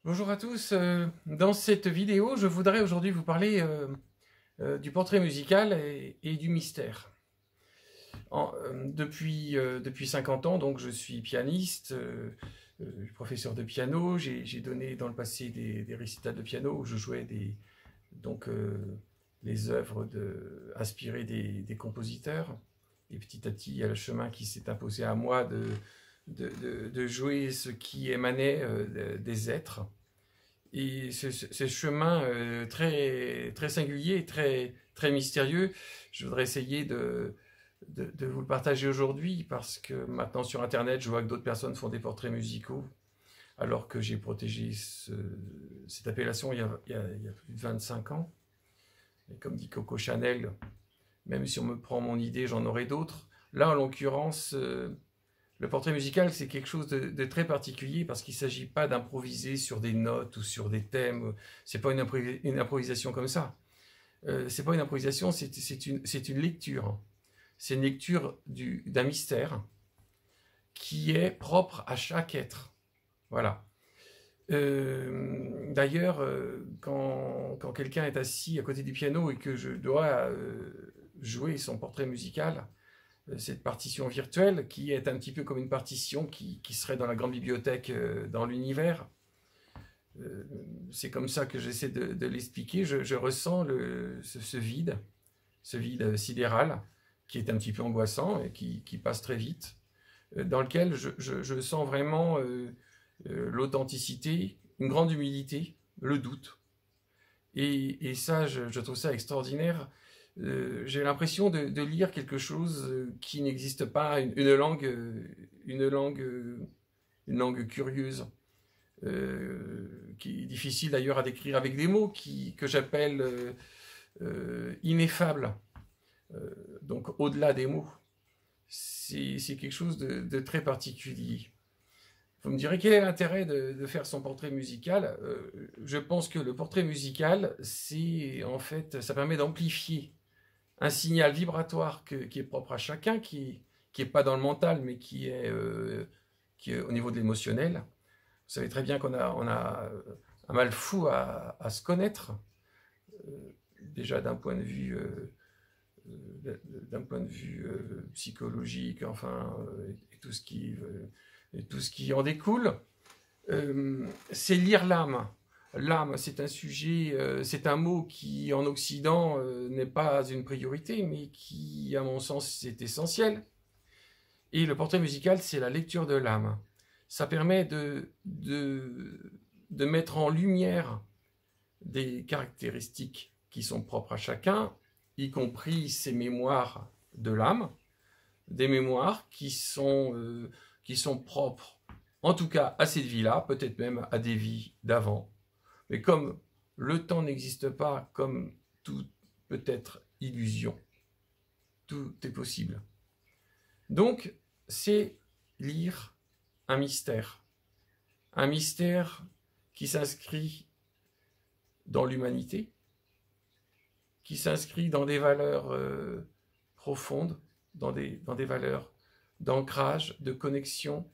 Bonjour à tous, dans cette vidéo je voudrais aujourd'hui vous parler du portrait musical et du mystère. Depuis 50 ans donc je suis pianiste, professeur de piano, j'ai donné dans le passé des récitals de piano où je jouais les œuvres inspirées des compositeurs, et petit à petit il y a le chemin qui s'est imposé à moi de jouer ce qui émanait des êtres. Et ce chemin très singulier, très mystérieux, je voudrais essayer de vous le partager aujourd'hui parce que maintenant sur Internet, je vois que d'autres personnes font des portraits musicaux alors que j'ai protégé cette appellation il y a plus de 25 ans. Et comme dit Coco Chanel, même si on me prend mon idée, j'en aurai d'autres. Là, en l'occurrence, le portrait musical, c'est quelque chose de très particulier parce qu'il ne s'agit pas d'improviser sur des notes ou sur des thèmes. C'est pas une improvisation comme ça. C'est pas une improvisation, c'est une lecture. C'est une lecture d'un mystère qui est propre à chaque être. Voilà. D'ailleurs, quand quelqu'un est assis à côté du piano et que je dois jouer son portrait musical, cette partition virtuelle qui est un petit peu comme une partition qui serait dans la grande bibliothèque dans l'univers. C'est comme ça que j'essaie de l'expliquer. Je ressens ce vide sidéral qui est un petit peu angoissant et qui passe très vite, dans lequel je sens vraiment l'authenticité, une grande humilité, le doute. Et ça, je trouve ça extraordinaire. J'ai l'impression de lire quelque chose qui n'existe pas, une langue curieuse, qui est difficile d'ailleurs à décrire avec des mots que j'appelle ineffables. Donc au-delà des mots, c'est quelque chose de très particulier. Vous me direz quel est l'intérêt de faire son portrait musical. Je pense que le portrait musical, en fait, ça permet d'amplifier un signal vibratoire qui est propre à chacun, qui est pas dans le mental, mais qui est au niveau de l'émotionnel. Vous savez très bien qu'on a un mal fou à se connaître, déjà d'un point de vue psychologique, enfin, et tout ce qui en découle. C'est lire l'âme. L'âme, c'est un sujet, c'est un mot qui, en Occident, n'est pas une priorité, mais qui, à mon sens, est essentiel. Et le portrait musical, c'est la lecture de l'âme. Ça permet de mettre en lumière des caractéristiques qui sont propres à chacun, y compris ces mémoires de l'âme, des mémoires qui sont propres, en tout cas à cette vie-là, peut-être même à des vies d'avant. Mais comme le temps n'existe pas, comme tout peut être illusion, tout est possible. Donc, c'est lire un mystère qui s'inscrit dans l'humanité, qui s'inscrit dans des valeurs profondes, dans des valeurs d'ancrage, de connexion,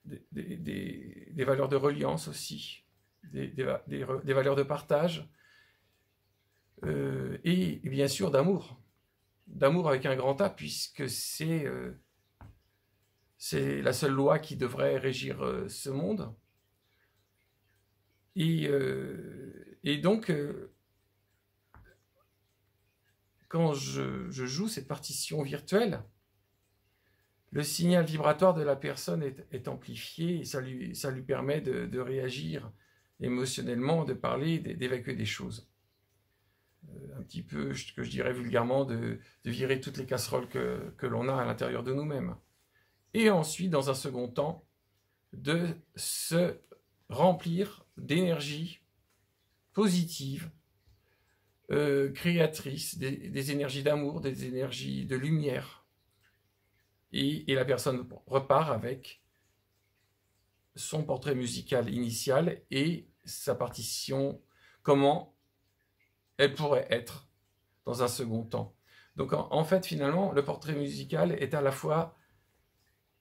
des valeurs de reliance aussi, des valeurs de partage, et bien sûr d'amour avec un grand A, puisque c'est la seule loi qui devrait régir ce monde. Et donc, quand je joue cette partition virtuelle, le signal vibratoire de la personne est amplifié et ça lui permet de réagir émotionnellement, de parler, d'évacuer des choses. Un petit peu, que je dirais vulgairement, de virer toutes les casseroles que l'on a à l'intérieur de nous-mêmes. Et ensuite, dans un second temps, de se remplir d'énergie positive, créatrice, des énergies d'amour, des énergies de lumière. Et la personne repart avec son portrait musical initial et sa partition, comment elle pourrait être dans un second temps. Donc en fait, finalement, le portrait musical est à la fois,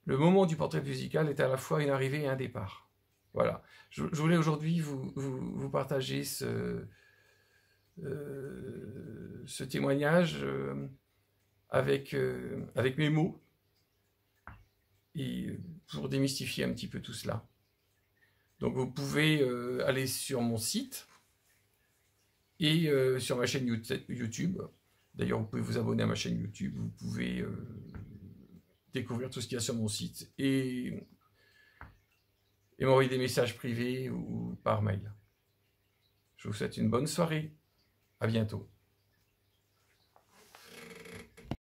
le moment du portrait musical est à la fois une arrivée et un départ. Voilà. Je voulais aujourd'hui vous partager ce témoignage avec mes mots, et pour démystifier un petit peu tout cela. Donc vous pouvez aller sur mon site et sur ma chaîne YouTube. D'ailleurs, vous pouvez vous abonner à ma chaîne YouTube, vous pouvez découvrir tout ce qu'il y a sur mon site et m'envoyer des messages privés ou par mail. Je vous souhaite une bonne soirée. À bientôt.